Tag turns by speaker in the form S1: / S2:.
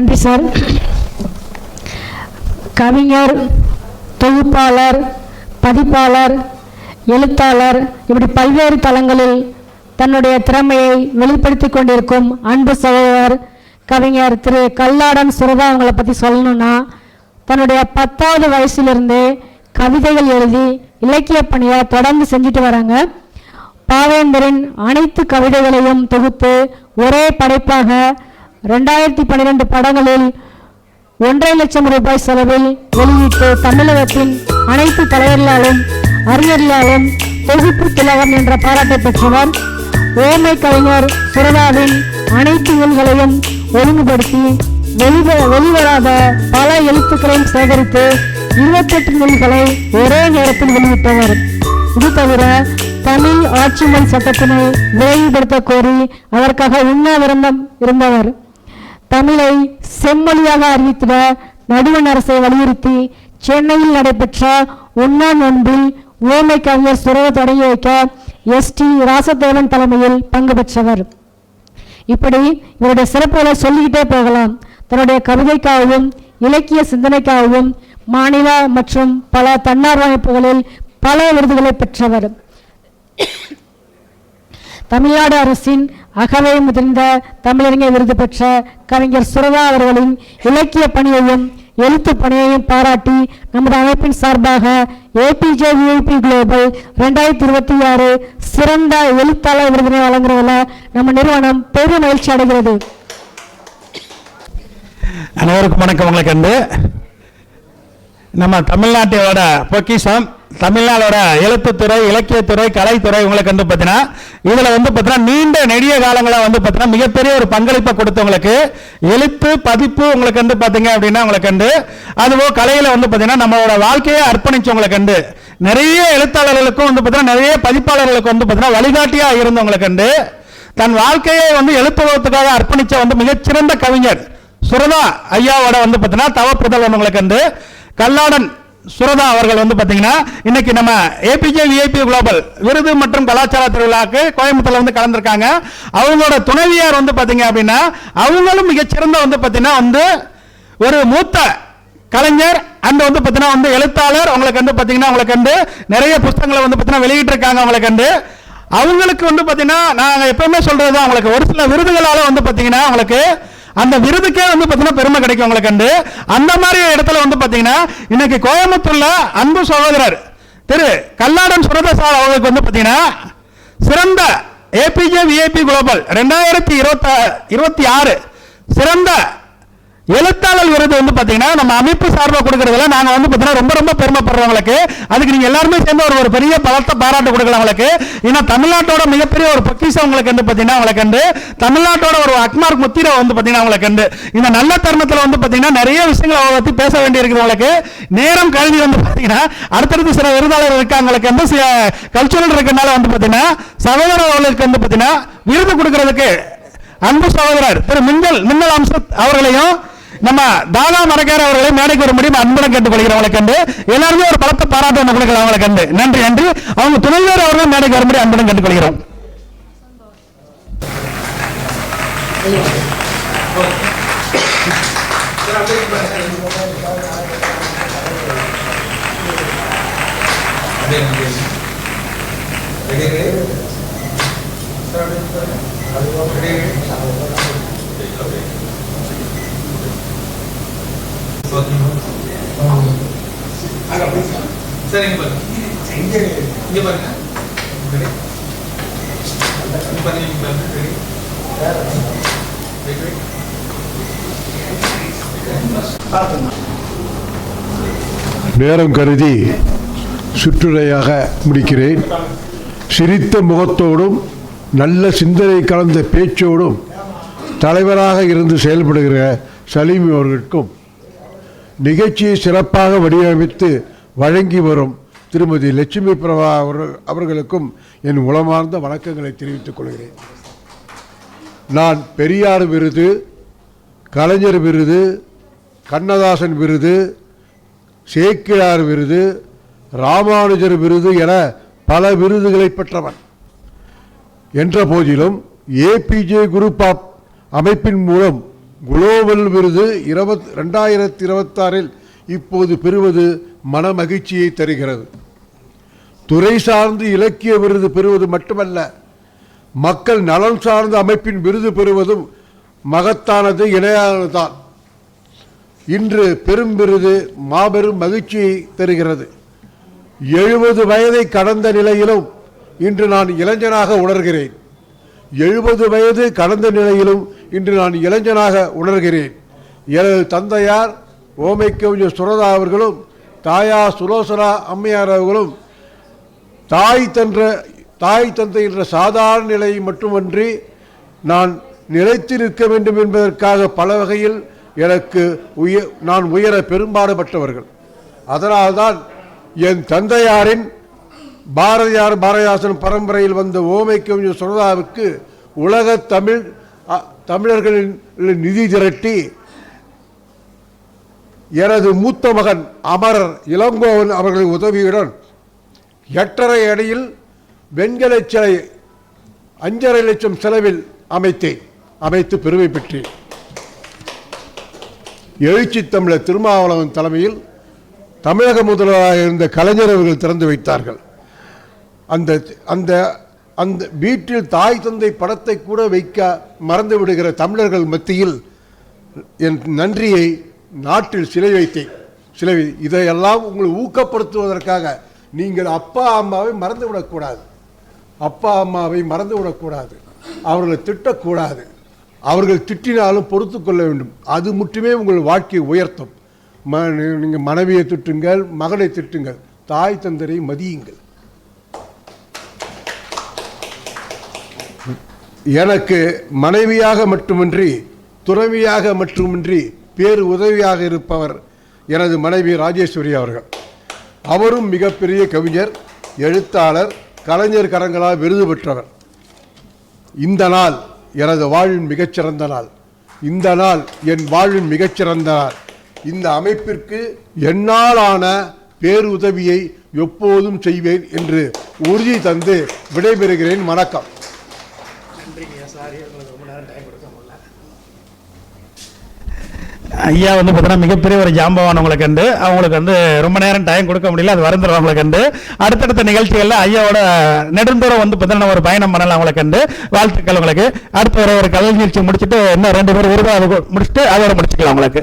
S1: நன்றி சார். கவிஞர், தொகுப்பாளர், பதிப்பாளர், எழுத்தாளர் இப்படி பல்வேறு தளங்களில் தன்னுடைய திறமையை வெளிப்படுத்தி கொண்டிருக்கும் அன்பு சகோதரர் கவிஞர் திரு கல்லாடன் சுரதா அவங்களை பற்றி சொல்லணும்னா, தன்னுடைய 10வது வயசிலிருந்தே கவிதைகள் எழுதி இலக்கிய பணியை தொடர்ந்து செஞ்சுட்டு வராங்க. பாவேந்தரின் அனைத்து கவிதைகளையும் தொகுத்து ஒரே படைப்பாக 2012 படங்களில் 1.5 லட்சம் ரூபாய் செலவில் வெளியிட்டு தமிழகத்தின் அனைத்து தலைவர்களாலும் அறிஞர்களாலும் தொகுப்பு திலகம் என்ற பாராட்டை பெற்றவர். ஓமை கவிஞர் சுரதாவின் அனைத்து நூல்களையும் ஒழுங்குபடுத்தி வெளிவராத பல எழுத்துக்களையும் சேகரித்து 28 நூல்களை ஒரே நேரத்தில் வெளியிட்டவர். இது தவிர தமிழ் ஆட்சிமொழி சட்டத்தினை விரைவுபடுத்த கோரி அதற்காக உண்ணாவிரதம் இருந்தவர். தமிழை செம்மொழியாக அறிவித்திட நடுவண் அரசை வலியுறுத்தி சென்னையில் நடைபெற்ற உண்ணா நோன்பில் ஓமை கவிஞர் சுரதா தொடங்கி வைக்க ST ராசதேவன் தலைமையில் பங்கு பெற்றவர். இப்படி இவருடைய சிறப்புகளை சொல்லிக்கிட்டே போகலாம். தன்னுடைய கவிதைக்காகவும் இலக்கிய சிந்தனைக்காகவும் மாநில மற்றும் பல தன்னார்வ அமைப்புகளில் பல விருதுகளை பெற்றவர். தமிழ்நாடு அரசின் அகவை முதிர்ந்த தமிழறிஞர் விருது பெற்ற கவிஞர் சுரதா அவர்களின் இலக்கிய பணியையும் எழுத்து பணியையும் பாராட்டி நமது அமைப்பின் சார்பாக APJ VIP குளோபல் 2026 சிறந்த எழுத்தாளர் விருதினை வழங்குவதில் நம்ம நிறுவனம் பெரும் மகிழ்ச்சி அடைகிறது.
S2: அனைவருக்கும் வணக்கம். உங்களுக்கு நம்ம தமிழ்நாட்டோட பொக்கிஷம், தமிழ்நாடோட எழுத்துத்துறை, இலக்கியத்துறை, கலைத்துறை உங்களுக்கு பார்த்தீங்கன்னா இதில் பார்த்தீங்கன்னா நீண்ட நெடிய காலங்களை பார்த்தீங்கன்னா மிகப்பெரிய ஒரு பங்களிப்பை கொடுத்தவங்களுக்கு எழுத்து பதிப்பு உங்களுக்கு பார்த்தீங்க அப்படின்னா உங்களுக்கு அதுவோ கலையில் பார்த்தீங்கன்னா நம்மளோட வாழ்க்கையை அர்ப்பணிச்சவங்களுக்கு நிறைய எழுத்தாளர்களுக்கும் பார்த்தீங்கன்னா நிறைய பதிப்பாளர்களுக்கு பார்த்தீங்கன்னா வழிகாட்டியாக இருந்தவங்களுக்கு தன் வாழ்க்கையை எழுத்துவதற்காக அர்ப்பணிச்ச மிகச்சிறந்த கவிஞர் சுரதா ஐயாவோட பார்த்தீங்கன்னா தவப்புதல்வன் உங்களுக்கு கல்லாடன் சுரதா அவர்கள் பார்த்தீங்கன்னா இன்னைக்கு நம்ம APJ VIP குளோபல் விருது மற்றும் கலாச்சார திருவிழாக்கு கோயம்புத்தூர்ல கலந்துருக்காங்க. அவங்களோட துணைவியார் பார்த்தீங்க அப்படின்னா அவங்களும் மிகச்சிறந்த பார்த்தீங்கன்னா ஒரு மூத்த கலைஞர் அண்ட் பார்த்தீங்கன்னா எழுத்தாளர். உங்களுக்கு பார்த்தீங்கன்னா உங்களுக்கு நிறைய புத்தகங்களை பார்த்தீங்கன்னா வெளியிட்டு இருக்காங்க. உங்களுக்கு அவங்களுக்கு பார்த்தீங்கன்னா நாங்கள் எப்பவுமே சொல்றது அவங்களுக்கு ஒரு சில விருதுகளால பார்த்தீங்கன்னா அவங்களுக்கு அந்த விருதுக்கே பார்த்தீங்கன்னா பெருமை கிடைக்கும். உங்களுக்கு அந்த மாதிரி இடத்துல பார்த்தீங்கன்னா இன்னைக்கு கோயம்புத்தூர்ல அன்பு சகோதரர் திரு கல்லாடன் சுரதா சார் அவர்களுக்கு பார்த்தீங்கன்னா சிறந்த APJ VIP குளோபல் 2026 சிறந்த எழுத்தாளர் விருது பார்த்தீங்கன்னா நம்ம அமைப்பு சார்பாக கொடுக்கறதுல நாங்கள் பார்த்தீங்கன்னா ரொம்ப ரொம்ப பெருமைப்படுறவங்களுக்கு. அதுக்கு நீங்க எல்லாருமே சேர்ந்து ஒரு பெரிய பலத்தை பாராட்டு கொடுக்கலாம் உங்களுக்கு. ஏன்னா தமிழ்நாட்டோட மிகப்பெரிய ஒரு பொக்கிஷம் உங்களுக்கு பார்த்தீங்கன்னா உங்களுக்கு தமிழ்நாட்டோட ஒரு அக்மார்க் முத்திரை பார்த்தீங்கன்னா உங்களுக்கு இந்த நல்ல தருணத்தில் பார்த்தீங்கன்னா நிறைய விஷயங்களை அவரை பற்றி பேச வேண்டி இருக்குது. உங்களுக்கு நேரம் கல்வி பார்த்தீங்கன்னா அடுத்தடுத்து சில விருதாளர் இருக்காங்களுக்கு சில கல்ச்சுரல் இருக்கனால பார்த்தீங்கன்னா சகோதரர் அவர்களுக்கு பார்த்தீங்கன்னா விருது கொடுக்கறதுக்கு அன்பு சகோதரர் திரு மின்னல் அம்சத் அவர்களையும் நம்ம தாதா மரக்கார அவர்களை மேடைக்கு வர முடியும் அன்புடன் கேட்டுக்கொள்கிறவங்களுக்கு எல்லாருமே ஒரு பலத்தை பாராட்டு கொடுக்கலாம். அவங்களுக்கு நன்றி நன்றி. அவங்க துணைவர் அவர்களும் மேடைக்கு வர முடியும் அன்புடன் கேட்டுக்கொள்கிறோம்.
S3: நேரம் கருதி சுற்றுரையாக முடிக்கிறேன். சிரித்த முகத்தோடும் நல்ல சிந்தனை கலந்த பேச்சோடும் தலைவராக இருந்து செயல்படுகிற சலீம் அவர்களுக்கும் நிகழ்ச்சியை சிறப்பாக வடிவமைத்து வழங்கி வரும் திருமதி லட்சுமி பிரபா அவர்களுக்கும் என் உளமார்ந்த வணக்கங்களை தெரிவித்துக் கொள்கிறேன். நான் பெரியார் விருது, கலைஞர் விருது, கண்ணதாசன் விருது, சேக்கிழார் விருது, ராமானுஜர் விருது என பல விருதுகளை பெற்றவன் என்ற போதிலும் APJ குரூப் ஆஃப் அமைப்பின் மூலம் குளோபல் விருது 2026 இப்போது பெறுவது மனமகிழ்ச்சியை தருகிறது. துறை சார்ந்து இலக்கிய விருது பெறுவது மட்டுமல்ல, மக்கள் நலன் சார்ந்த அமைப்பின் விருது பெறுவதும் மகத்தானது, இணையானதுதான். இன்று பெரும் விருது மாபெரும் மகிழ்ச்சியை தருகிறது. 70 வயதை கடந்த நிலையிலும் இன்று நான் இளைஞனாக உணர்கிறேன். 70 வயது கடந்த நிலையிலும் இன்று நான் இளைஞனாக உணர்கிறேன். எனது தந்தையார் ஓமைக்கவிஞர் சுரதா அவர்களும் தாயார் சுலோசனா அம்மையார் அவர்களும் தாய் தந்தை என்ற சாதாரண நிலையை மட்டுமன்றி நான் நிலைத்து நிற்க வேண்டும் என்பதற்காக பல வகையில் நான் உயர பெரும்பாடுபட்டவர்கள். அதனால்தான் என் தந்தையாரின் பாரதிதாசன் பரம்பரையில் வந்த ஓமைக்கவிஞர் சுரதாவுக்கு உலக தமிழர்களின் நிதி திரட்டி எனது மூத்த மகன் அமரர் இளங்கோவன் அவர்களின் உதவியுடன் 8.5 அடியில் வெண்கல சிலை 5.5 லட்சம் செலவில் அமைத்து பெருமை பெற்றேன். எழுச்சி தமிழர் திருமாவளவன் தலைமையில் தமிழக முதல்வராக இருந்த கலைஞர் அவர்கள் திறந்து வைத்தார்கள். அந்த வீட்டில் தாய் தந்தை படத்தை கூட வைக்க மறந்து விடுகிற தமிழர்கள் மத்தியில் என் நன்றியை நாட்டில் சிலை வைத்தேன். இதையெல்லாம் உங்களை ஊக்கப்படுத்துவதற்காக நீங்கள் அப்பா அம்மாவை மறந்து விடக்கூடாது, அவர்களை திட்டக்கூடாது. அவர்கள் திட்டினாலும் பொறுத்து கொள்ள வேண்டும். அது மட்டுமே உங்கள் வாழ்க்கையை உயர்த்தும். நீங்கள் மனைவியை திட்டுங்கள், மகனை திட்டுங்கள், தாய் தந்தரை மதியுங்கள். எனக்கு மனைவியாக மட்டுமின்றி துறவியாக மட்டுமின்றி பேரு உதவியாக இருப்பவர் எனது மனைவி ராஜேஸ்வரி அவர்கள். அவரும் மிகப்பெரிய கவிஞர், எழுத்தாளர், கலைஞர் கரங்களால் விருது பெற்றவர். இந்த நாள் எனது வாழ்வின் மிகச்சிறந்த நாள். இந்த நாள் என் வாழ்வின் மிகச்சிறந்த நாள். இந்த அமைப்பிற்கு என்னாலான பேருதவியை எப்போதும் செய்வேன் என்று உறுதி தந்து விடைபெறுகிறேன். வணக்கம்.
S2: ஐயா வந்து பார்த்தீங்கன்னா மிகப்பெரிய ஒரு ஜாம்பவான் உங்களுக்கு கண்டு அவங்களுக்கு வந்து ரொம்ப நேரம் டைம் கொடுக்க முடியல, அது வருந்துடும் அவங்களை கண்டு. அடுத்தடுத்த நிகழ்ச்சிகளில் ஐயாவோட நெடுந்தூரம் வந்து பார்த்தீங்கன்னா ஒரு பயணம் பண்ணலாம் அவங்களை கண்டு. வாழ்த்துக்கள் உங்களுக்கு. அடுத்த ஒரு கலை நிகழ்ச்சி முடிச்சுட்டு இன்னும் 2 பேர் விருது முடிச்சுட்டு அதோட முடிச்சுக்கலாம் உங்களுக்கு.